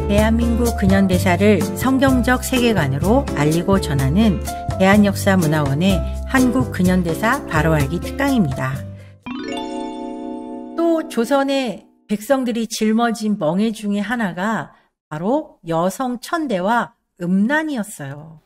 대한민국 근현대사를 성경적 세계관으로 알리고 전하는 대한역사문화원의 한국 근현대사 바로 알기 특강입니다. 또 조선의 백성들이 짊어진 멍해 중에 하나가 바로 여성 천대와 음란이었어요.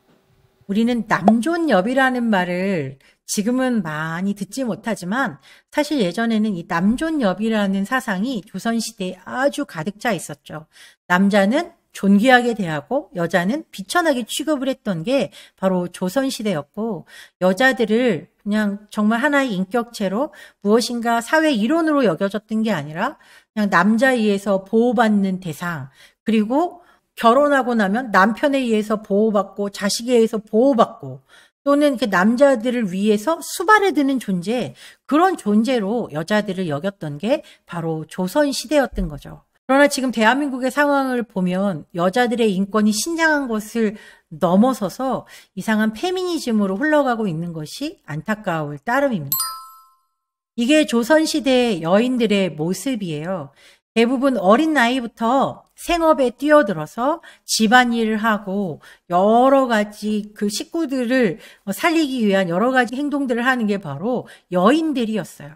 우리는 남존여비라는 말을 지금은 많이 듣지 못하지만 사실 예전에는 이 남존여비라는 사상이 조선시대에 아주 가득 차 있었죠. 남자는 존귀하게 대하고 여자는 비천하게 취급을 했던 게 바로 조선시대였고, 여자들을 그냥 정말 하나의 인격체로 무엇인가 사회 일원으로 여겨졌던 게 아니라 그냥 남자에 의해서 보호받는 대상, 그리고 결혼하고 나면 남편에 의해서 보호받고 자식에 의해서 보호받고 또는 이렇게 남자들을 위해서 수발에 드는 존재, 그런 존재로 여자들을 여겼던 게 바로 조선시대였던 거죠. 그러나 지금 대한민국의 상황을 보면 여자들의 인권이 신장한 것을 넘어서서 이상한 페미니즘으로 흘러가고 있는 것이 안타까울 따름입니다. 이게 조선시대 여인들의 모습이에요. 대부분 어린 나이부터 생업에 뛰어들어서 집안일을 하고 여러 가지 그 식구들을 살리기 위한 여러 가지 행동들을 하는 게 바로 여인들이었어요.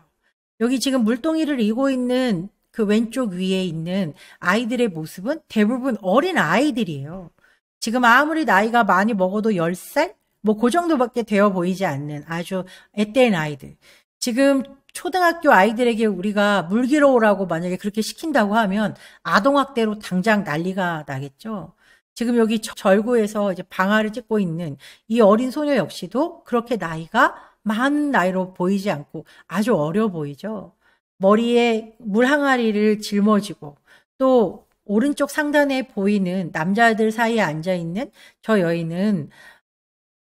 여기 지금 물동이를 이고 있는 그 왼쪽 위에 있는 아이들의 모습은 대부분 어린 아이들이에요. 지금 아무리 나이가 많이 먹어도 10살? 뭐 그 정도밖에 되어 보이지 않는 아주 앳된 아이들. 지금 초등학교 아이들에게 우리가 물 기러 오라고 만약에 그렇게 시킨다고 하면 아동학대로 당장 난리가 나겠죠. 지금 여기 절구에서 이제 방아를 찍고 있는 이 어린 소녀 역시도 그렇게 나이가 많은 나이로 보이지 않고 아주 어려 보이죠. 머리에 물 항아리를 짊어지고 또 오른쪽 상단에 보이는 남자들 사이에 앉아있는 저 여인은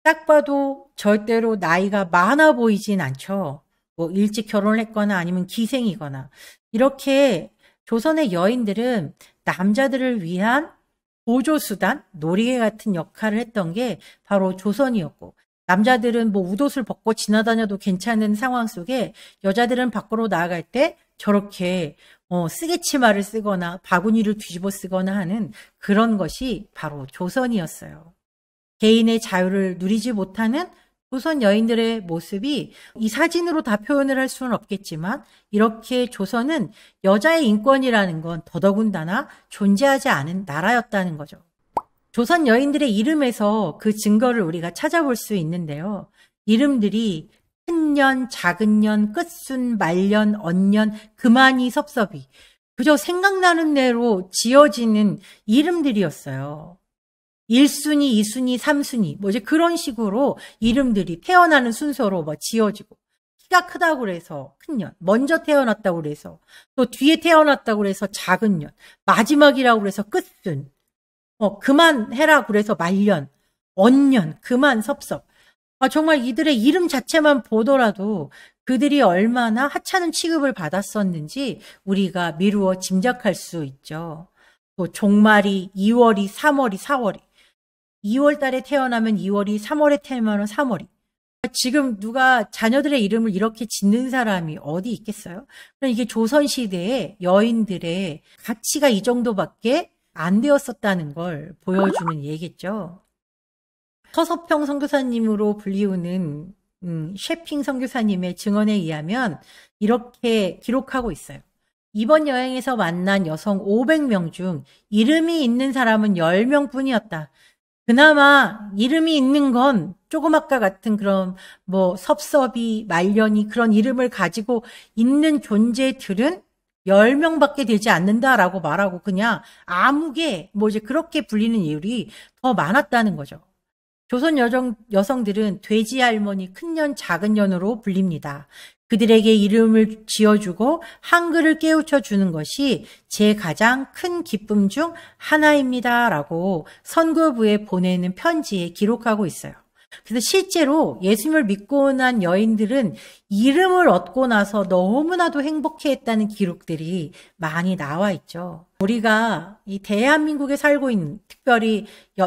딱 봐도 절대로 나이가 많아 보이진 않죠. 뭐 일찍 결혼을 했거나 아니면 기생이거나. 이렇게 조선의 여인들은 남자들을 위한 보조수단, 놀이개 같은 역할을 했던 게 바로 조선이었고, 남자들은 뭐 웃옷을 벗고 지나다녀도 괜찮은 상황 속에 여자들은 밖으로 나아갈 때 저렇게 쓰개치마를 쓰거나 바구니를 뒤집어 쓰거나 하는 그런 것이 바로 조선이었어요. 개인의 자유를 누리지 못하는 조선 여인들의 모습이 이 사진으로 다 표현을 할 수는 없겠지만 이렇게 조선은 여자의 인권이라는 건 더더군다나 존재하지 않은 나라였다는 거죠. 조선 여인들의 이름에서 그 증거를 우리가 찾아볼 수 있는데요. 이름들이 큰년, 작은년, 끝순, 말년, 언년, 금하니, 섭섭이 그저 생각나는 대로 지어지는 이름들이었어요. 1순위, 2순위, 3순위 뭐 이제 그런 식으로 이름들이 태어나는 순서로 뭐 지어지고, 키가 크다고 그래서 큰년, 먼저 태어났다고 그래서 또 뒤에 태어났다고 그래서 작은년, 마지막이라고 그래서 끝순, 그만해라 그래서 말년, 언년, 그만 섭섭. 정말 이들의 이름 자체만 보더라도 그들이 얼마나 하찮은 취급을 받았었는지 우리가 미루어 짐작할 수 있죠. 또 종말이 2월이, 3월이, 4월이. 2월 달에 태어나면 2월이, 3월에 태어나면 3월이. 지금 누가 자녀들의 이름을 이렇게 짓는 사람이 어디 있겠어요? 그럼 이게 조선시대의 여인들의 가치가 이 정도밖에 안 되었었다는 걸 보여주는 얘기겠죠. 서서평 선교사님으로 불리우는 셰핑 선교사님의 증언에 의하면 이렇게 기록하고 있어요. 이번 여행에서 만난 여성 500명 중 이름이 있는 사람은 10명 뿐이었다. 그나마 이름이 있는 건 조그맣과 같은 그런 뭐 섭섭이, 말년이 그런 이름을 가지고 있는 존재들은 10명밖에 되지 않는다라고 말하고 그냥 아무개 뭐 이제 그렇게 불리는 이율이 더 많았다는 거죠. 조선 여성들은 돼지 할머니, 큰년, 작은년으로 불립니다. 그들에게 이름을 지어주고 한글을 깨우쳐 주는 것이 제 가장 큰 기쁨 중 하나입니다. 라고 선교부에 보내는 편지에 기록하고 있어요. 그래서 실제로 예수님을 믿고 난 여인들은 이름을 얻고 나서 너무나도 행복해했다는 기록들이 많이 나와 있죠. 우리가 이 대한민국에 살고 있는, 특별히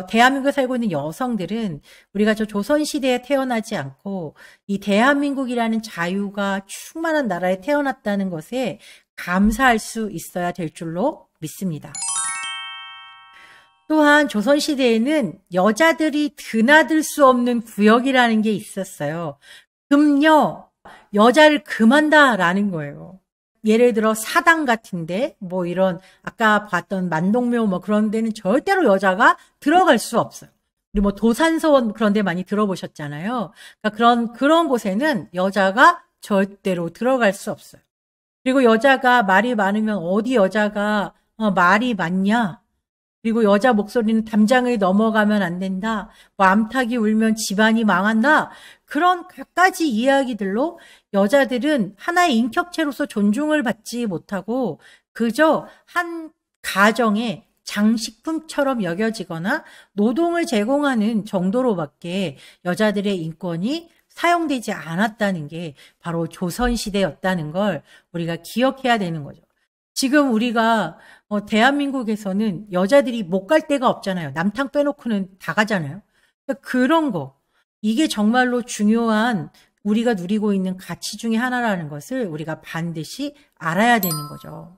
대한민국에 살고 있는 여성들은 우리가 저 조선시대에 태어나지 않고 이 대한민국이라는 자유가 충만한 나라에 태어났다는 것에 감사할 수 있어야 될 줄로 믿습니다. 또한 조선시대에는 여자들이 드나들 수 없는 구역이라는 게 있었어요. 금요, 여자를 금한다라는 거예요. 예를 들어 사당 같은데 뭐 이런 아까 봤던 만동묘 뭐 그런 데는 절대로 여자가 들어갈 수 없어요. 그리고 뭐 도산서원 그런 데 많이 들어보셨잖아요. 그러니까 그런 곳에는 여자가 절대로 들어갈 수 없어요. 그리고 여자가 말이 많으면 어디 여자가 말이 많냐? 그리고 여자 목소리는 담장을 넘어가면 안 된다. 뭐 암탉이 울면 집안이 망한다. 그런 갖가지 이야기들로 여자들은 하나의 인격체로서 존중을 받지 못하고 그저 한 가정의 장식품처럼 여겨지거나 노동을 제공하는 정도로밖에 여자들의 인권이 사용되지 않았다는 게 바로 조선시대였다는 걸 우리가 기억해야 되는 거죠. 지금 우리가 대한민국에서는 여자들이 못 갈 데가 없잖아요. 남탕 빼놓고는 다 가잖아요. 그러니까 그런 거. 이게 정말로 중요한 우리가 누리고 있는 가치 중에 하나라는 것을 우리가 반드시 알아야 되는 거죠.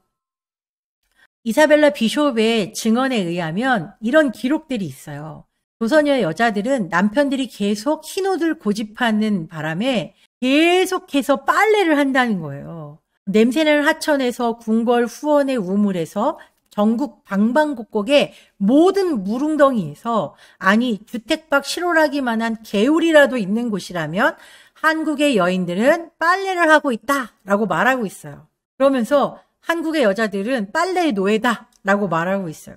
이사벨라 비숍의 증언에 의하면 이런 기록들이 있어요. 조선의 여자들은 남편들이 계속 흰옷을 고집하는 바람에 계속해서 빨래를 한다는 거예요. 냄새나는 하천에서 궁궐 후원의 우물에서 전국 방방곡곡의 모든 물웅덩이에서 아니 주택 밖 실오라기만한 개울이라도 있는 곳이라면 한국의 여인들은 빨래를 하고 있다라고 말하고 있어요. 그러면서 한국의 여자들은 빨래의 노예다라고 말하고 있어요.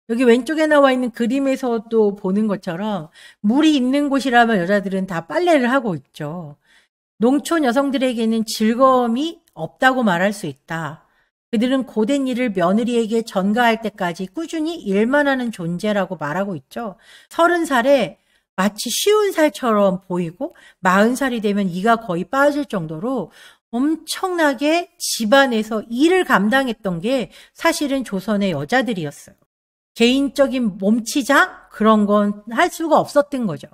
여기 왼쪽에 나와 있는 그림에서도 보는 것처럼 물이 있는 곳이라면 여자들은 다 빨래를 하고 있죠. 농촌 여성들에게는 즐거움이 없다고 말할 수 있다. 그들은 고된 일을 며느리에게 전가할 때까지 꾸준히 일만 하는 존재라고 말하고 있죠. 30살에 마치 쉬운 살처럼 보이고 40살이 되면 이가 거의 빠질 정도로 엄청나게 집안에서 일을 감당했던 게 사실은 조선의 여자들이었어요. 개인적인 몸치장? 그런 건 할 수가 없었던 거죠.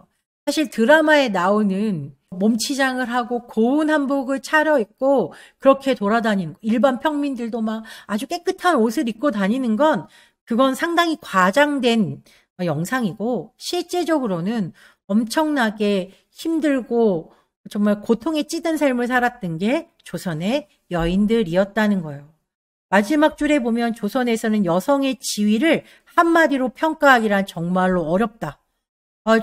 사실 드라마에 나오는 몸치장을 하고 고운 한복을 차려입고 그렇게 돌아다니는 거. 일반 평민들도 막 아주 깨끗한 옷을 입고 다니는 건 그건 상당히 과장된 영상이고 실제적으로는 엄청나게 힘들고 정말 고통에 찌든 삶을 살았던 게 조선의 여인들이었다는 거예요. 마지막 줄에 보면 조선에서는 여성의 지위를 한마디로 평가하기란 정말로 어렵다.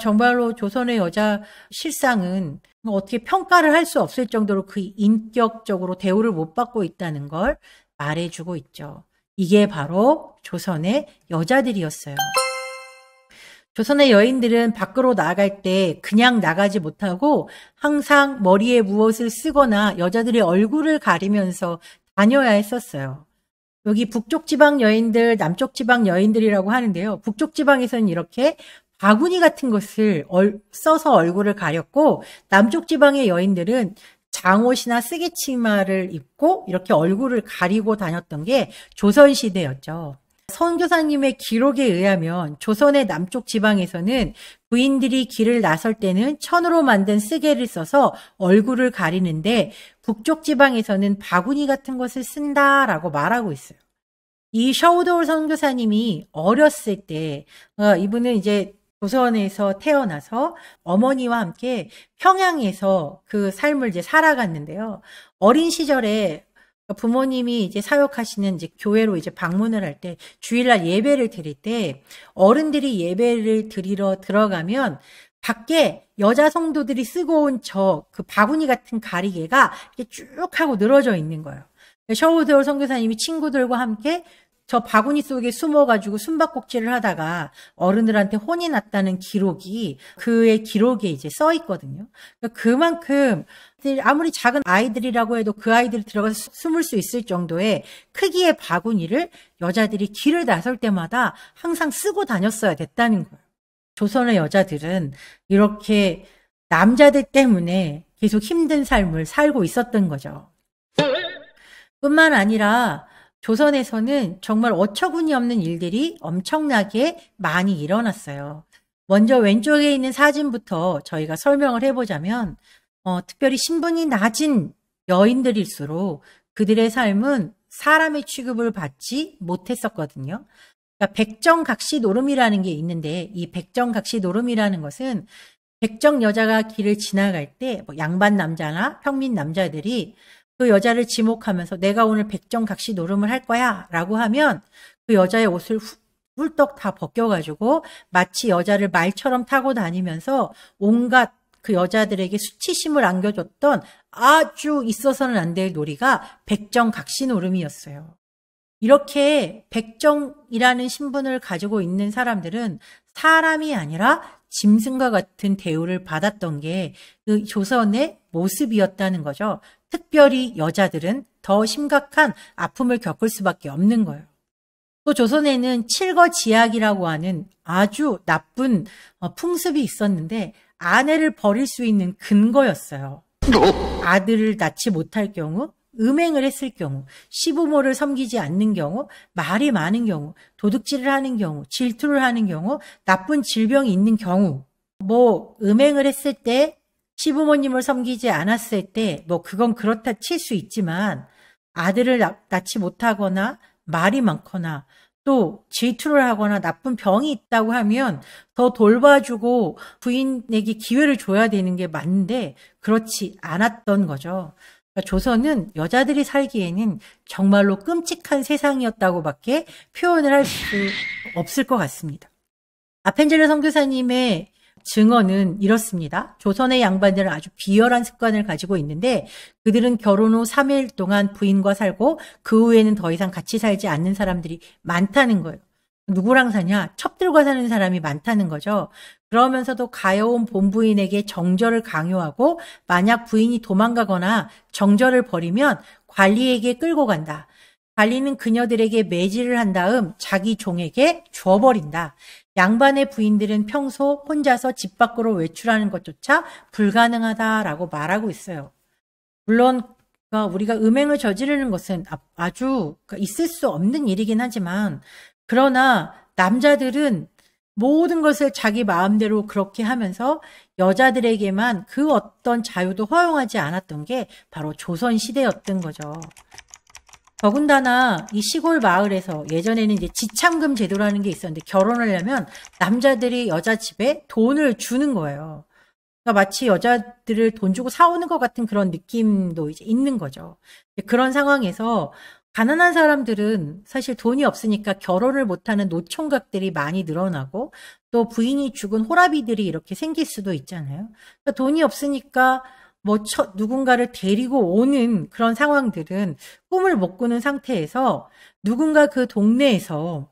정말로 조선의 여자 실상은 어떻게 평가를 할 수 없을 정도로 그 인격적으로 대우를 못 받고 있다는 걸 말해주고 있죠. 이게 바로 조선의 여자들이었어요. 조선의 여인들은 밖으로 나갈 때 그냥 나가지 못하고 항상 머리에 무엇을 쓰거나 여자들의 얼굴을 가리면서 다녀야 했었어요. 여기 북쪽 지방 여인들, 남쪽 지방 여인들이라고 하는데요. 북쪽 지방에서는 이렇게 바구니 같은 것을 써서 얼굴을 가렸고 남쪽 지방의 여인들은 장옷이나 쓰개치마를 입고 이렇게 얼굴을 가리고 다녔던 게 조선시대였죠. 선교사님의 기록에 의하면 조선의 남쪽 지방에서는 부인들이 길을 나설 때는 천으로 만든 쓰개를 써서 얼굴을 가리는데 북쪽 지방에서는 바구니 같은 것을 쓴다라고 말하고 있어요. 이 셔우도울 선교사님이 어렸을 때 이분은 이제 조선에서 태어나서 어머니와 함께 평양에서 그 삶을 이제 살아갔는데요. 어린 시절에 부모님이 이제 사역하시는 이제 교회로 이제 방문을 할 때 주일날 예배를 드릴 때 어른들이 예배를 드리러 들어가면 밖에 여자 성도들이 쓰고 온 그 바구니 같은 가리개가 이렇게 쭉 하고 늘어져 있는 거예요. 셔우도울 선교사님이 친구들과 함께 저 바구니 속에 숨어가지고 숨바꼭질을 하다가 어른들한테 혼이 났다는 기록이 그의 기록에 이제 써 있거든요. 그만큼 아무리 작은 아이들이라고 해도 그 아이들이 들어가서 숨을 수 있을 정도의 크기의 바구니를 여자들이 길을 나설 때마다 항상 쓰고 다녔어야 됐다는 거예요. 조선의 여자들은 이렇게 남자들 때문에 계속 힘든 삶을 살고 있었던 거죠. 뿐만 아니라 조선에서는 정말 어처구니 없는 일들이 엄청나게 많이 일어났어요. 먼저 왼쪽에 있는 사진부터 저희가 설명을 해보자면 특별히 신분이 낮은 여인들일수록 그들의 삶은 사람의 취급을 받지 못했었거든요. 그러니까 백정각시 노름이라는 게 있는데 이 백정각시 노름이라는 것은 백정 여자가 길을 지나갈 때 뭐 양반 남자나 평민 남자들이 그 여자를 지목하면서 내가 오늘 백정각시 노름을 할 거야 라고 하면 그 여자의 옷을 훌떡 다 벗겨가지고 마치 여자를 말처럼 타고 다니면서 온갖 그 여자들에게 수치심을 안겨줬던 아주 있어서는 안 될 놀이가 백정각시 노름이었어요. 이렇게 백정이라는 신분을 가지고 있는 사람들은 사람이 아니라 짐승과 같은 대우를 받았던 게 그 조선의 모습이었다는 거죠. 특별히 여자들은 더 심각한 아픔을 겪을 수밖에 없는 거예요. 또 조선에는 칠거지약이라고 하는 아주 나쁜 풍습이 있었는데 아내를 버릴 수 있는 근거였어요. 아들을 낳지 못할 경우, 음행을 했을 경우, 시부모를 섬기지 않는 경우, 말이 많은 경우, 도둑질을 하는 경우, 질투를 하는 경우, 나쁜 질병이 있는 경우, 뭐 음행을 했을 때, 시부모님을 섬기지 않았을 때, 뭐 그건 그렇다 칠 수 있지만 아들을 낳지 못하거나 말이 많거나 또 질투를 하거나 나쁜 병이 있다고 하면 더 돌봐주고 부인에게 기회를 줘야 되는 게 맞는데 그렇지 않았던 거죠. 그러니까 조선은 여자들이 살기에는 정말로 끔찍한 세상이었다고밖에 표현을 할 수 없을 것 같습니다. 아펜젤러 선교사님의 증언은 이렇습니다. 조선의 양반들은 아주 비열한 습관을 가지고 있는데 그들은 결혼 후 3일 동안 부인과 살고 그 후에는 더 이상 같이 살지 않는 사람들이 많다는 거예요. 누구랑 사냐? 첩들과 사는 사람이 많다는 거죠. 그러면서도 가여운 본부인에게 정절을 강요하고 만약 부인이 도망가거나 정절을 벌이면 관리에게 끌고 간다. 관리는 그녀들에게 매질을 한 다음 자기 종에게 줘버린다. 양반의 부인들은 평소 혼자서 집 밖으로 외출하는 것조차 불가능하다라고 말하고 있어요. 물론 우리가 음행을 저지르는 것은 아주 있을 수 없는 일이긴 하지만 그러나 남자들은 모든 것을 자기 마음대로 그렇게 하면서 여자들에게만 그 어떤 자유도 허용하지 않았던 게 바로 조선시대였던 거죠. 더군다나 이 시골 마을에서 예전에는 이제 지참금 제도라는 게 있었는데 결혼하려면 남자들이 여자 집에 돈을 주는 거예요. 그러니까 마치 여자들을 돈 주고 사오는 것 같은 그런 느낌도 이제 있는 거죠. 그런 상황에서 가난한 사람들은 사실 돈이 없으니까 결혼을 못하는 노총각들이 많이 늘어나고 또 부인이 죽은 호라비들이 이렇게 생길 수도 있잖아요. 그러니까 돈이 없으니까 뭐 누군가를 데리고 오는 그런 상황들은 꿈을 못 꾸는 상태에서 누군가 그 동네에서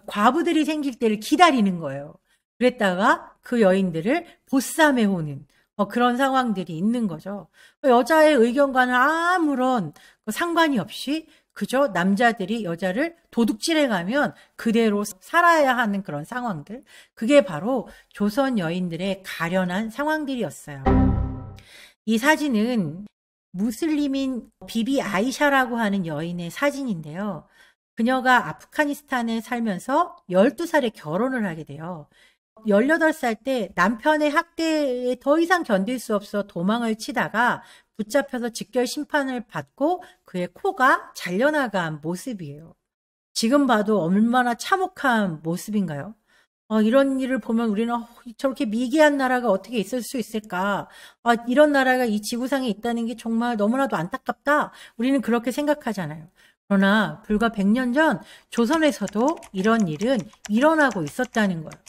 과부들이 생길 때를 기다리는 거예요. 그랬다가 그 여인들을 보쌈해오는 그런 상황들이 있는 거죠. 여자의 의견과는 아무런 상관이 없이 그저 남자들이 여자를 도둑질해가면 그대로 살아야 하는 그런 상황들. 그게 바로 조선 여인들의 가련한 상황들이었어요. 이 사진은 무슬림인 비비 아이샤라고 하는 여인의 사진인데요. 그녀가 아프가니스탄에 살면서 12살에 결혼을 하게 돼요. 18살 때 남편의 학대에 더 이상 견딜 수 없어 도망을 치다가 붙잡혀서 직결 심판을 받고 그의 코가 잘려나간 모습이에요. 지금 봐도 얼마나 참혹한 모습인가요? 이런 일을 보면 우리는 저렇게 미개한 나라가 어떻게 있을 수 있을까? 이런 나라가 이 지구상에 있다는 게 정말 너무나도 안타깝다. 우리는 그렇게 생각하잖아요. 그러나 불과 100년 전 조선에서도 이런 일은 일어나고 있었다는 거예요.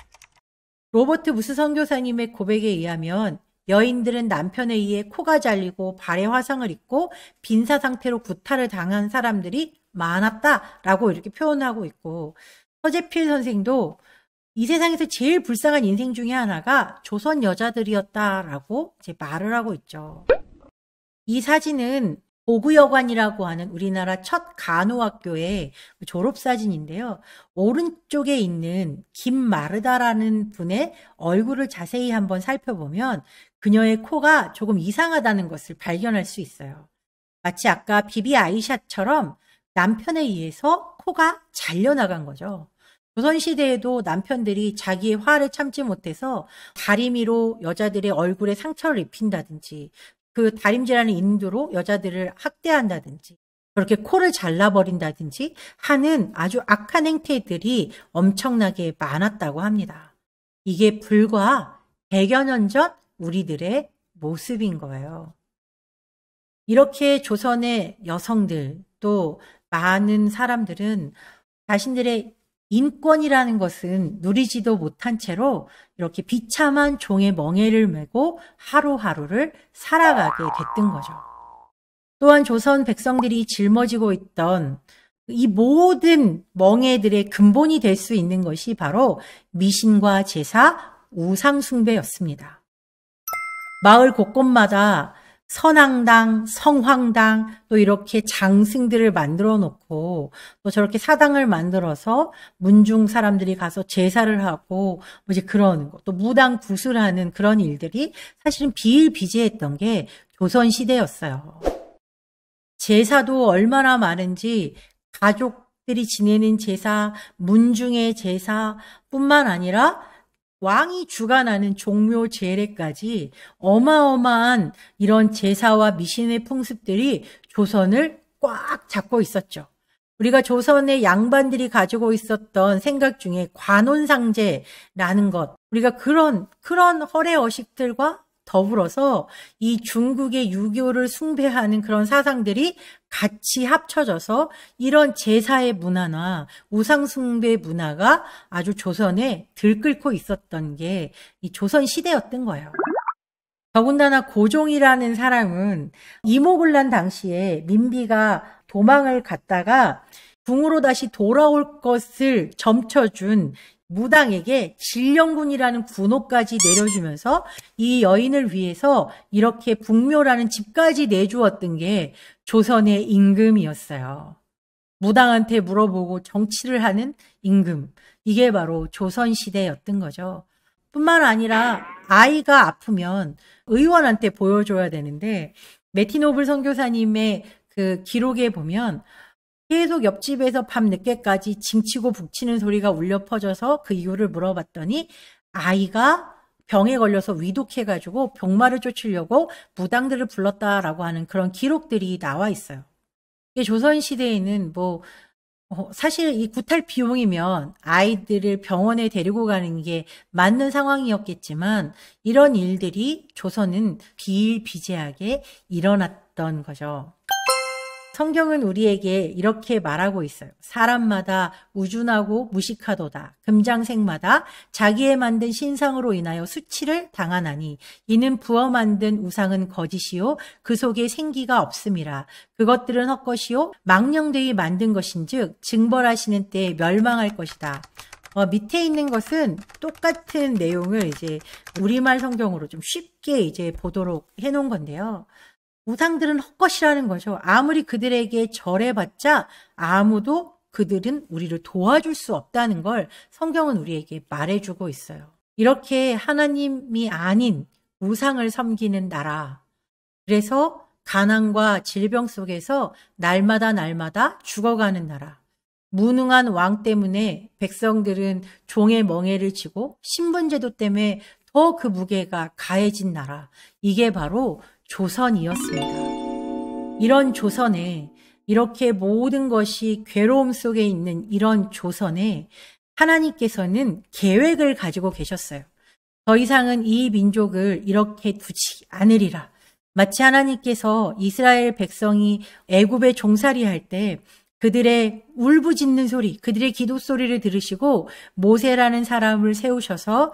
로버트 무스 선교사님의 고백에 의하면 여인들은 남편에 의해 코가 잘리고 발에 화상을 입고 빈사 상태로 구타를 당한 사람들이 많았다라고 이렇게 표현하고 있고 서재필 선생도 이 세상에서 제일 불쌍한 인생 중에 하나가 조선 여자들이었다라고 이제 말을 하고 있죠. 이 사진은 보구여관이라고 하는 우리나라 첫 간호학교의 졸업사진인데요. 오른쪽에 있는 김마르다라는 분의 얼굴을 자세히 한번 살펴보면 그녀의 코가 조금 이상하다는 것을 발견할 수 있어요. 마치 아까 비비 아이샷처럼 남편에 의해서 코가 잘려나간 거죠. 조선시대에도 남편들이 자기의 화를 참지 못해서 다리미로 여자들의 얼굴에 상처를 입힌다든지 그 다림질하는 인두로 여자들을 학대한다든지 그렇게 코를 잘라버린다든지 하는 아주 악한 행태들이 엄청나게 많았다고 합니다. 이게 불과 100여 년 전 우리들의 모습인 거예요. 이렇게 조선의 여성들 또 많은 사람들은 자신들의 인권이라는 것은 누리지도 못한 채로 이렇게 비참한 종의 멍에를 메고 하루하루를 살아가게 됐던 거죠. 또한 조선 백성들이 짊어지고 있던 이 모든 멍에들의 근본이 될 수 있는 것이 바로 미신과 제사, 우상숭배였습니다. 마을 곳곳마다 선앙당, 성황당, 또 이렇게 장승들을 만들어 놓고 또 저렇게 사당을 만들어서 문중 사람들이 가서 제사를 하고 뭐 이제 그런 거, 또 무당 구슬하는 그런 일들이 사실은 비일비재했던 게 조선시대였어요. 제사도 얼마나 많은지 가족들이 지내는 제사, 문중의 제사뿐만 아니라 왕이 주관하는 종묘 제례까지 어마어마한 이런 제사와 미신의 풍습들이 조선을 꽉 잡고 있었죠. 우리가 조선의 양반들이 가지고 있었던 생각 중에 관혼상제라는 것, 우리가 그런 허례어식들과 더불어서 이 중국의 유교를 숭배하는 그런 사상들이 같이 합쳐져서 이런 제사의 문화나 우상숭배 문화가 아주 조선에 들끓고 있었던 게 이 조선 시대였던 거예요. 더군다나 고종이라는 사람은 이모군란 당시에 민비가 도망을 갔다가 궁으로 다시 돌아올 것을 점쳐준 무당에게 진령군이라는 군호까지 내려주면서 이 여인을 위해서 이렇게 북묘라는 집까지 내주었던 게 조선의 임금이었어요. 무당한테 물어보고 정치를 하는 임금. 이게 바로 조선시대였던 거죠. 뿐만 아니라 아이가 아프면 의원한테 보여줘야 되는데 메티노블 선교사님의 그 기록에 보면 계속 옆집에서 밤늦게까지 징치고 북치는 소리가 울려 퍼져서 그 이유를 물어봤더니 아이가 병에 걸려서 위독해가지고 병마를 쫓으려고 무당들을 불렀다라고 하는 그런 기록들이 나와 있어요. 이게 조선시대에는 사실 이 구탈 비용이면 아이들을 병원에 데리고 가는 게 맞는 상황이었겠지만 이런 일들이 조선은 비일비재하게 일어났던 거죠. 성경은 우리에게 이렇게 말하고 있어요. 사람마다 우준하고 무식하도다. 금장색마다 자기의 만든 신상으로 인하여 수치를 당하나니 이는 부어 만든 우상은 거짓이요 그 속에 생기가 없음이라. 그것들은 헛것이요 망령되이 만든 것인즉 징벌하시는 때에 멸망할 것이다. 밑에 있는 것은 똑같은 내용을 이제 우리말 성경으로 좀 쉽게 이제 보도록 해놓은 건데요. 우상들은 헛것이라는 거죠. 아무리 그들에게 절해봤자 아무도 그들은 우리를 도와줄 수 없다는 걸 성경은 우리에게 말해주고 있어요. 이렇게 하나님이 아닌 우상을 섬기는 나라. 그래서 가난과 질병 속에서 날마다 죽어가는 나라. 무능한 왕 때문에 백성들은 종의 멍에를 지고 신분제도 때문에 더 그 무게가 가해진 나라. 이게 바로 조선이었습니다. 이런 조선에 이렇게 모든 것이 괴로움 속에 있는 이런 조선에 하나님께서는 계획을 가지고 계셨어요. 더 이상은 이 민족을 이렇게 두지 않으리라. 마치 하나님께서 이스라엘 백성이 애굽에 종살이할 때 그들의 울부짖는 소리, 그들의 기도 소리를 들으시고 모세라는 사람을 세우셔서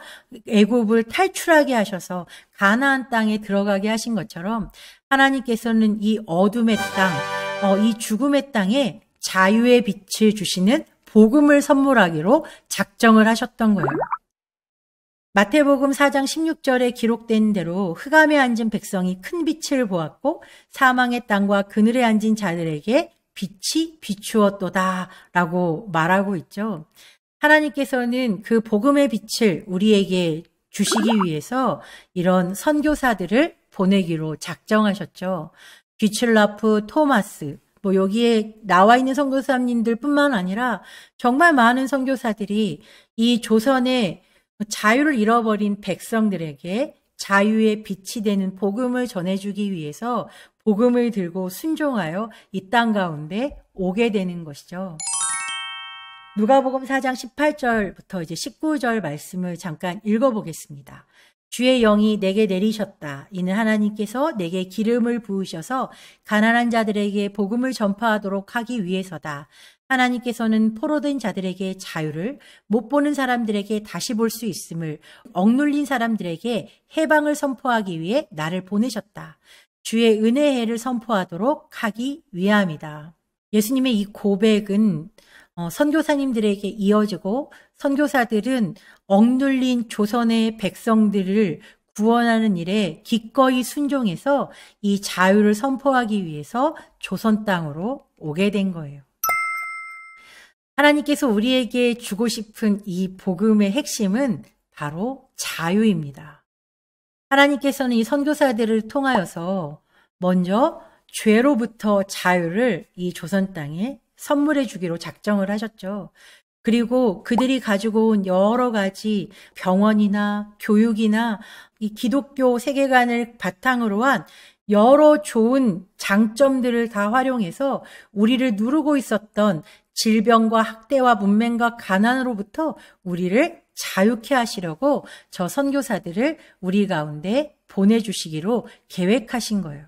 애굽을 탈출하게 하셔서 가나안 땅에 들어가게 하신 것처럼 하나님께서는 이 어둠의 땅, 이 죽음의 땅에 자유의 빛을 주시는 복음을 선물하기로 작정을 하셨던 거예요. 마태복음 4장 16절에 기록된 대로 흑암에 앉은 백성이 큰 빛을 보았고 사망의 땅과 그늘에 앉은 자들에게 빛이 비추었도다 라고 말하고 있죠. 하나님께서는 그 복음의 빛을 우리에게 주시기 위해서 이런 선교사들을 보내기로 작정하셨죠. 귀출라프, 토마스, 여기에 나와 있는 선교사님들 뿐만 아니라 정말 많은 선교사들이 이 조선의 자유를 잃어버린 백성들에게 자유의 빛이 되는 복음을 전해주기 위해서 복음을 들고 순종하여 이 땅 가운데 오게 되는 것이죠. 누가복음 4장 18절부터 이제 19절 말씀을 잠깐 읽어보겠습니다. 주의 영이 내게 내리셨다. 이는 하나님께서 내게 기름을 부으셔서 가난한 자들에게 복음을 전파하도록 하기 위해서다. 하나님께서는 포로된 자들에게 자유를, 못 보는 사람들에게 다시 볼 수 있음을, 억눌린 사람들에게 해방을 선포하기 위해 나를 보내셨다. 주의 은혜의 해를 선포하도록 하기 위함이다. 예수님의 이 고백은 선교사님들에게 이어지고, 선교사들은 억눌린 조선의 백성들을 구원하는 일에 기꺼이 순종해서 이 자유를 선포하기 위해서 조선 땅으로 오게 된 거예요. 하나님께서 우리에게 주고 싶은 이 복음의 핵심은 바로 자유입니다. 하나님께서는 이 선교사들을 통하여서 먼저 죄로부터 자유를 이 조선 땅에 선물해 주기로 작정을 하셨죠. 그리고 그들이 가지고 온 여러 가지 병원이나 교육이나 이 기독교 세계관을 바탕으로 한 여러 좋은 장점들을 다 활용해서 우리를 누르고 있었던 질병과 학대와 문맹과 가난으로부터 우리를 자유케 하시려고 저 선교사들을 우리 가운데 보내주시기로 계획하신 거예요.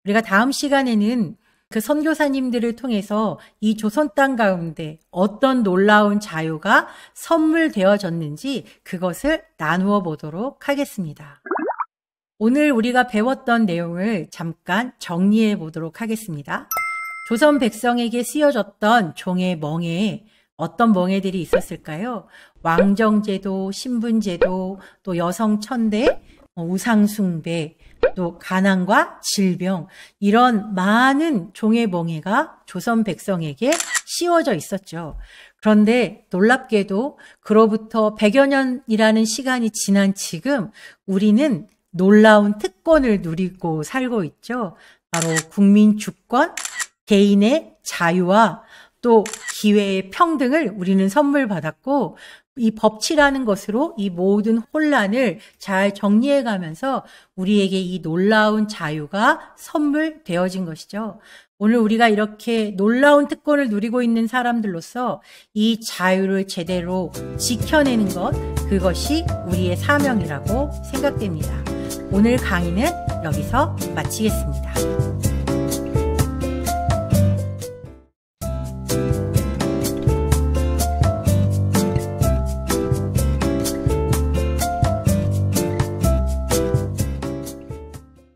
우리가 다음 시간에는 그 선교사님들을 통해서 이 조선 땅 가운데 어떤 놀라운 자유가 선물되어졌는지 그것을 나누어 보도록 하겠습니다. 오늘 우리가 배웠던 내용을 잠깐 정리해 보도록 하겠습니다. 조선 백성에게 쓰여졌던 종의 멍에에 어떤 멍에들이 있었을까요? 왕정제도, 신분제도, 또 여성천대, 우상숭배, 또 가난과 질병, 이런 많은 종의 멍에가 조선 백성에게 씌워져 있었죠. 그런데 놀랍게도 그로부터 100여 년이라는 시간이 지난 지금 우리는 놀라운 특권을 누리고 살고 있죠. 바로 국민 주권, 개인의 자유와 또 기회의 평등을 우리는 선물 받았고, 이 법치라는 것으로 이 모든 혼란을 잘 정리해 가면서 우리에게 이 놀라운 자유가 선물되어진 것이죠. 오늘 우리가 이렇게 놀라운 특권을 누리고 있는 사람들로서 이 자유를 제대로 지켜내는 것, 그것이 우리의 사명이라고 생각됩니다. 오늘 강의는 여기서 마치겠습니다.